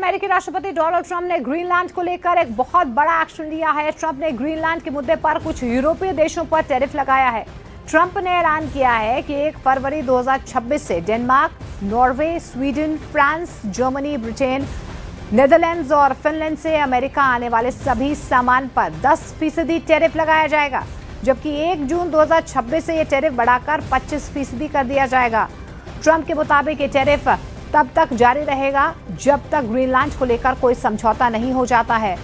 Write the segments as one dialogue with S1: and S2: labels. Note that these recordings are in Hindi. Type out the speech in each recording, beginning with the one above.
S1: अमेरिकी राष्ट्रपति डोनाल्ड ट्रंप ने ग्रीनलैंड को लेकर एक बहुत बड़ा एक्शन लिया है। ट्रंप ने ग्रीनलैंड के मुद्दे पर कुछ यूरोपीय देशों पर टैरिफ लगाया है। ट्रंप ने ऐलान किया है कि 1 फरवरी 2026 से Denmark, Norway, Sweden, France, Germany, Britain, Netherlands और फिनलैंड से अमेरिका आने वाले सभी सामान पर 10% टैरिफ लगाया जाएगा, जबकि 1 जून 2026 से यह टैरिफ बढ़ाकर 25% कर दिया जाएगा। ट्रंप के मुताबिक ये टैरिफ तब तक जारी रहेगा जब तक ग्रीनलैंड को लेकर कोई समझौता नहीं हो जाता है।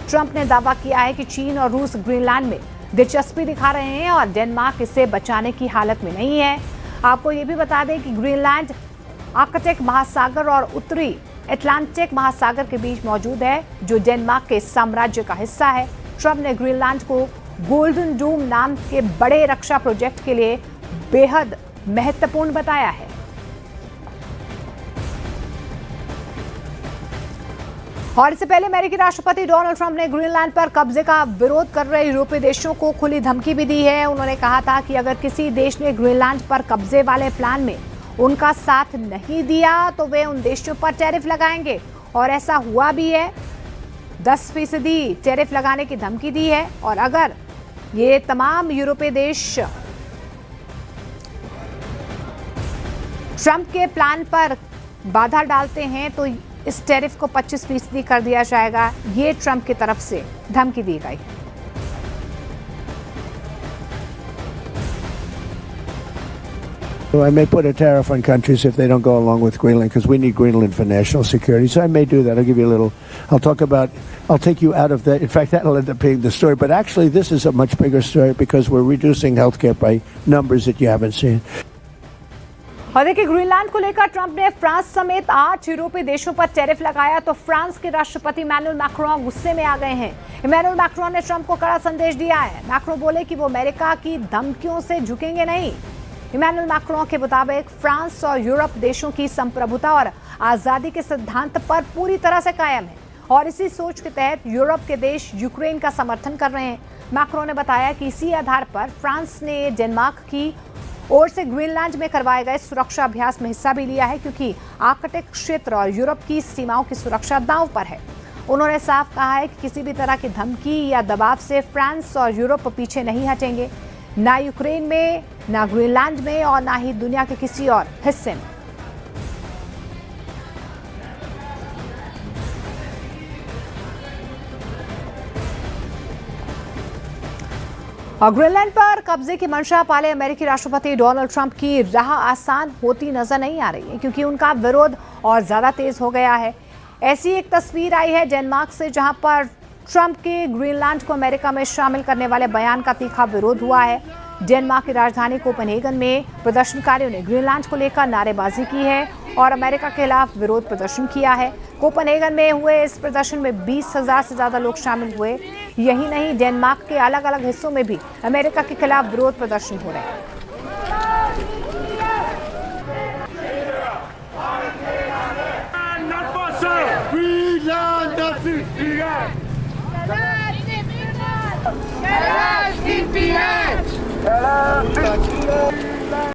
S1: ट्रंप ने दावा किया है कि चीन और रूस ग्रीनलैंड में दिलचस्पी दिखा रहे हैं और डेनमार्क इसे बचाने की हालत में नहीं है। आपको ये भी बता दें कि ग्रीनलैंड आर्कटिक महासागर और उत्तरी अटलांटिक महासागर के बीच मौजूद है, जो डेनमार्क के साम्राज्य का हिस्सा है। ट्रंप ने ग्रीनलैंड को गोल्डन डूम नाम के बड़े रक्षा प्रोजेक्ट के लिए बेहद महत्वपूर्ण बताया है। और इससे पहले अमेरिकी राष्ट्रपति डोनाल्ड ट्रंप ने ग्रीनलैंड पर कब्जे का विरोध कर रहे यूरोपीय देशों को खुली धमकी भी दी है। उन्होंने कहा था कि अगर किसी देश ने ग्रीनलैंड पर कब्जे वाले प्लान में उनका साथ नहीं दिया तो वे उन देशों पर टैरिफ लगाएंगे, और ऐसा हुआ भी है। 10% टैरिफ लगाने की धमकी दी है, और अगर ये तमाम यूरोपीय देश ट्रंप के प्लान पर बाधा डालते हैं तो इस टैरिफ को 25% कर दिया जाएगा। ये ट्रंप की तरफ से धमकी दी गई।
S2: I may put a tariff on countries if they don't go along with Greenland, because we need Greenland for national security. So I may do that. I'll give you a little. I'll take you out of that. In fact, that'll end up being the story. But actually, this is a much bigger story because we're reducing healthcare by numbers that you haven't seen.
S1: और देखिए, ग्रीनलैंड को लेकर ट्रंप ने फ्रांस समेत 8 यूरोपीय देशों पर टैरिफ लगाया तो फ्रांस के राष्ट्रपति इमैनुअल मैक्रोन गुस्से में आ गए हैं। इमैनुअल मैक्रोन ने ट्रंप को कड़ा संदेश दिया है। मैक्रोन बोले कि वो अमेरिका की धमकियों से झुकेंगे नहीं। इमैनुअल मैक्रोन के मुताबिक फ्रांस और यूरोप देशों की संप्रभुता और आजादी के सिद्धांत पर पूरी तरह से कायम है, और इसी सोच के तहत यूरोप के देश यूक्रेन का समर्थन कर रहे हैं। मैक्रोन ने बताया कि इसी आधार पर फ्रांस ने डेनमार्क की ओर से ग्रीनलैंड में करवाए गए सुरक्षा अभ्यास में हिस्सा भी लिया है, क्योंकि आर्कटिक क्षेत्र और यूरोप की सीमाओं की सुरक्षा दांव पर है। उन्होंने साफ कहा है कि किसी भी तरह की धमकी या दबाव से फ्रांस और यूरोप पीछे नहीं हटेंगे, ना यूक्रेन में, ना ग्रीनलैंड में, और ना ही दुनिया के किसी और हिस्से में। और ग्रीनलैंड पर कब्जे की मंशा पाले अमेरिकी राष्ट्रपति डोनाल्ड ट्रंप की राह आसान होती नजर नहीं आ रही है, क्योंकि उनका विरोध और ज्यादा तेज हो गया है। ऐसी एक तस्वीर आई है डेनमार्क से, जहां पर ट्रंप के ग्रीनलैंड को अमेरिका में शामिल करने वाले बयान का तीखा विरोध हुआ है। डेनमार्क की राजधानी कोपेनहेगन में प्रदर्शनकारियों ने ग्रीनलैंड को लेकर नारेबाजी की है और अमेरिका के खिलाफ विरोध प्रदर्शन किया है। कोपेनहेगन में हुए इस प्रदर्शन में 20,000 से ज्यादा लोग शामिल हुए। यही नहीं, डेनमार्क के अलग अलग हिस्सों में भी अमेरिका के खिलाफ विरोध प्रदर्शन हो रहे हैं।
S3: Hello,